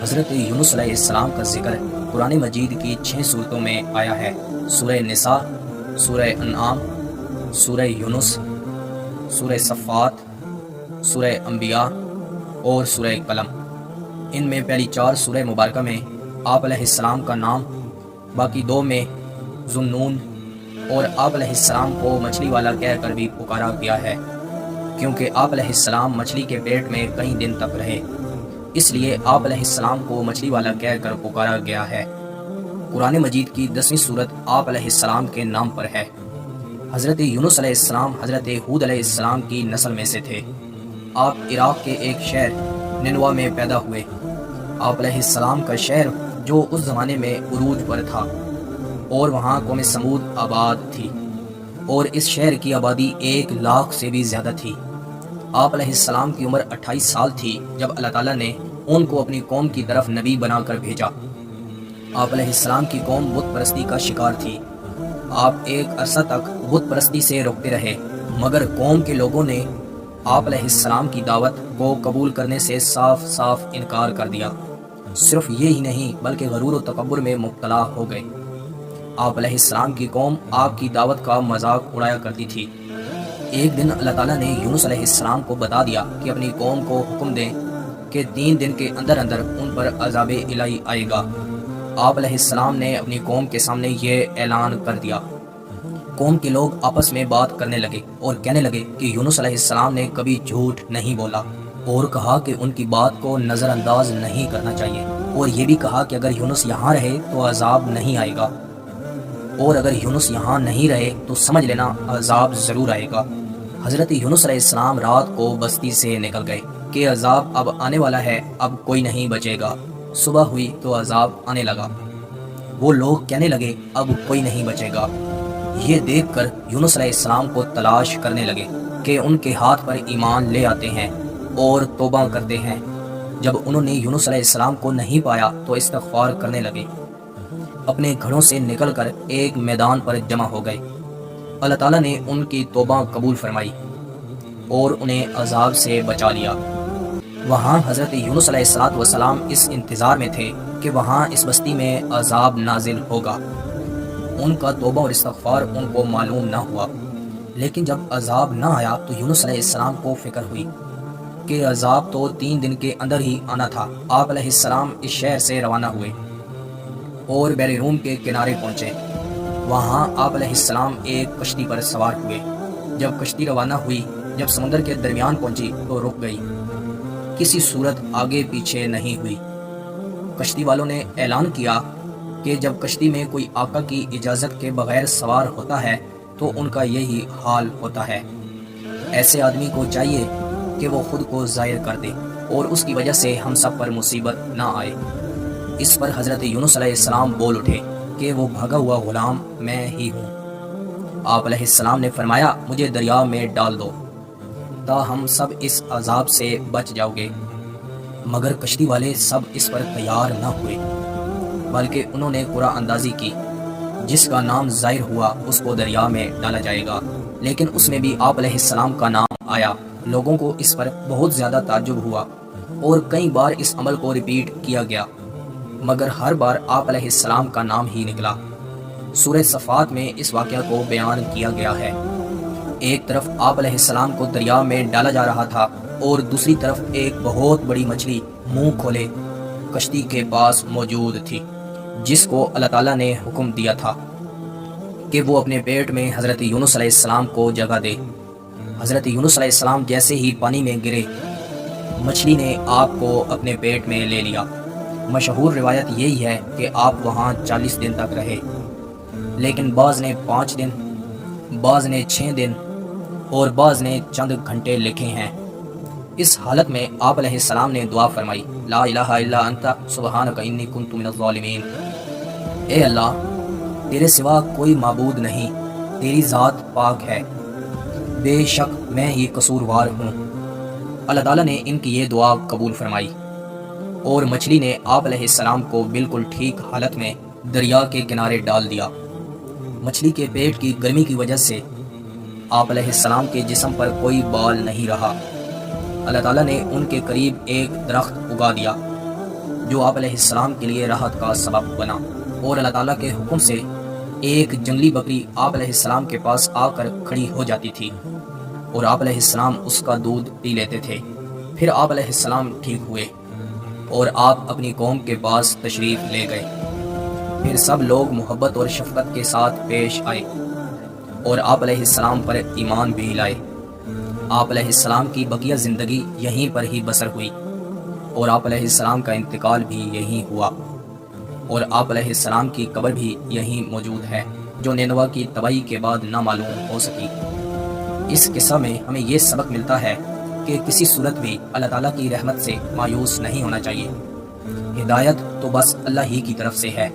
حضرت یونس علیہ السلام کا ذکر قرآن مجید کی 6 صورتوں میں آیا ہے۔ سورہ نساء، سورہ انعام، سورہ یونس، سورہ صفات، سورہ انبیاء اور سورہ قلم۔ ان میں پہلی 4 سورہ مبارکہ میں آپ علیہ السلام کا نام، باقی 2 میں ذوالنون اور آپ علیہ السلام کو مچھلی والا کہہ کر بھی پکارا گیا ہے، کیونکہ آپ علیہ السلام مچھلی کے پیٹ میں کئی دن تک رہے، اس لیے آپ علیہ السلام کو مچھلی والا کہہ کر پکارا گیا ہے۔ قرآن مجید کی 10ویں سورت آپ علیہ السلام کے نام پر ہے۔ حضرت یونس علیہ السلام حضرت ہود علیہ السلام کی نسل میں سے تھے۔ آپ عراق کے ایک شہر نینوا میں پیدا ہوئے۔ آپ علیہ السلام کا شہر جو اس زمانے میں عروج پر تھا اور وہاں قوم سمود آباد تھی، اور اس شہر کی آبادی 1 لاکھ سے بھی زیادہ تھی۔ آپ علیہ السلام کی عمر 28 سال تھی جب اللہ تعالیٰ نے ان کو اپنی قوم کی طرف نبی بنا کر بھیجا۔ آپ علیہ السلام کی قوم بت پرستی کا شکار تھی۔ آپ ایک عرصہ تک بت پرستی سے روکتے رہے، مگر قوم کے لوگوں نے آپ علیہ السلام کی دعوت کو قبول کرنے سے صاف صاف انکار کر دیا۔ صرف یہ ہی نہیں بلکہ غرور و تکبر میں مبتلا ہو گئے۔ آپ علیہ السلام کی قوم آپ کی دعوت کا مذاق اڑایا کرتی تھی۔ ایک دن اللہ تعالیٰ نے یونس علیہ السلام کو بتا دیا کہ اپنی قوم کو حکم دیں کہ 3 دن کے اندر اندر ان پر عذاب الہی آئے گا۔ آپ علیہ السلام نے اپنی قوم کے سامنے یہ اعلان کر دیا۔ قوم کے لوگ آپس میں بات کرنے لگے اور کہنے لگے کہ یونس علیہ السلام نے کبھی جھوٹ نہیں بولا، اور کہا کہ ان کی بات کو نظر انداز نہیں کرنا چاہیے، اور یہ بھی کہا کہ اگر یونس یہاں رہے تو عذاب نہیں آئے گا، اور اگر یونس یہاں نہیں رہے تو سمجھ لینا عذاب ضرور آئے گا۔ حضرت یونس علیہ السلام رات کو بستی سے نکل گئے کہ عذاب اب آنے والا ہے، اب کوئی نہیں بچے گا۔ صبح ہوئی تو عذاب آنے لگا۔ وہ لوگ کہنے لگے اب کوئی نہیں بچے گا۔ یہ دیکھ کر یونس علیہ السلام کو تلاش کرنے لگے کہ ان کے ہاتھ پر ایمان لے آتے ہیں اور توبہ کرتے ہیں۔ جب انہوں نے یونس علیہ السلام کو نہیں پایا تو استغفار کرنے لگے۔ اپنے گھروں سے نکل کر ایک میدان پر جمع ہو گئے۔ اللہ تعالیٰ نے ان کی توبہ قبول فرمائی اور انہیں عذاب سے بچا لیا۔ وہاں حضرت یونس علیہ السلام اس انتظار میں تھے کہ وہاں اس بستی میں عذاب نازل ہوگا۔ ان کا توبہ اور استغفار ان کو معلوم نہ ہوا، لیکن جب عذاب نہ آیا تو یونس علیہ السلام کو فکر ہوئی کہ عذاب تو 3 دن کے اندر ہی آنا تھا۔ آپ علیہ السلام اس شہر سے روانہ ہوئے اور بحر روم کے کنارے پہنچے۔ وہاں آپ علیہ السلام ایک کشتی پر سوار ہوئے۔ جب کشتی روانہ ہوئی، جب سمندر کے درمیان پہنچی تو رک گئی، کسی صورت آگے پیچھے نہیں ہوئی۔ کشتی والوں نے اعلان کیا کہ جب کشتی میں کوئی آقا کی اجازت کے بغیر سوار ہوتا ہے تو ان کا یہی حال ہوتا ہے۔ ایسے آدمی کو چاہیے کہ وہ خود کو ظاہر کر دے اور اس کی وجہ سے ہم سب پر مصیبت نہ آئے۔ اس پر حضرت یونس علیہ السلام بول اٹھے کہ وہ بھاگا ہوا غلام میں ہی ہوں۔ آپ علیہ السلام نے فرمایا مجھے دریا میں ڈال دو تا ہم سب اس عذاب سے بچ جاؤ گے، مگر کشتی والے سب اس پر تیار نہ ہوئے، بلکہ انہوں نے قرعہ اندازی کی، جس کا نام ظاہر ہوا اس کو دریا میں ڈالا جائے گا۔ لیکن اس میں بھی آپ علیہ السلام کا نام آیا۔ لوگوں کو اس پر بہت زیادہ تعجب ہوا اور کئی بار اس عمل کو ریپیٹ کیا گیا، مگر ہر بار آپ علیہ السلام کا نام ہی نکلا۔ سورہ صفات میں اس واقعہ کو بیان کیا گیا ہے۔ ایک طرف آپ علیہ السلام کو دریا میں ڈالا جا رہا تھا اور دوسری طرف ایک بہت بڑی مچھلی منہ کھولے کشتی کے پاس موجود تھی، جس کو اللہ تعالیٰ نے حکم دیا تھا کہ وہ اپنے پیٹ میں حضرت یونس علیہ السلام کو جگہ دے۔ حضرت یونس علیہ السلام جیسے ہی پانی میں گرے، مچھلی نے آپ کو اپنے پیٹ میں لے لیا۔ مشہور روایت یہی ہے کہ آپ وہاں 40 دن تک رہے، لیکن بعض نے 5 دن، بعض نے 6 دن اور بعض نے چند گھنٹے لکھے ہیں۔ اس حالت میں آپ علیہ السلام نے دعا فرمائی، لا الہ الا انت سبحانک انی کنت من الظالمین۔ اے اللہ، تیرے سوا کوئی معبود نہیں، تیری ذات پاک ہے، بے شک میں ہی قصوروار ہوں۔ اللہ تعالیٰ نے ان کی یہ دعا قبول فرمائی اور مچھلی نے آپ علیہ السلام کو بالکل ٹھیک حالت میں دریا کے کنارے ڈال دیا۔ مچھلی کے پیٹ کی گرمی کی وجہ سے آپ علیہ السلام کے جسم پر کوئی بال نہیں رہا۔ اللہ تعالیٰ نے ان کے قریب ایک درخت اگا دیا جو آپ علیہ السلام کے لیے راحت کا سبب بنا، اور اللہ تعالیٰ کے حکم سے ایک جنگلی بکری آپ علیہ السلام کے پاس آ کر کھڑی ہو جاتی تھی اور آپ علیہ السلام اس کا دودھ پی لیتے تھے۔ پھر آپ علیہ السلام ٹھیک ہوئے اور آپ اپنی قوم کے پاس تشریف لے گئے۔ پھر سب لوگ محبت اور شفقت کے ساتھ پیش آئے اور آپ علیہ السلام پر ایمان بھی لائے۔ آپ علیہ السلام کی بقیہ زندگی یہیں پر ہی بسر ہوئی اور آپ علیہ السلام کا انتقال بھی یہیں ہوا، اور آپ علیہ السلام کی قبر بھی یہیں موجود ہے، جو نینوا کی تباہی کے بعد نہ معلوم ہو سکی۔ اس قصہ میں ہمیں یہ سبق ملتا ہے کہ کسی صورت بھی اللہ تعالیٰ کی رحمت سے مایوس نہیں ہونا چاہیے۔ ہدایت تو بس اللہ ہی کی طرف سے ہے۔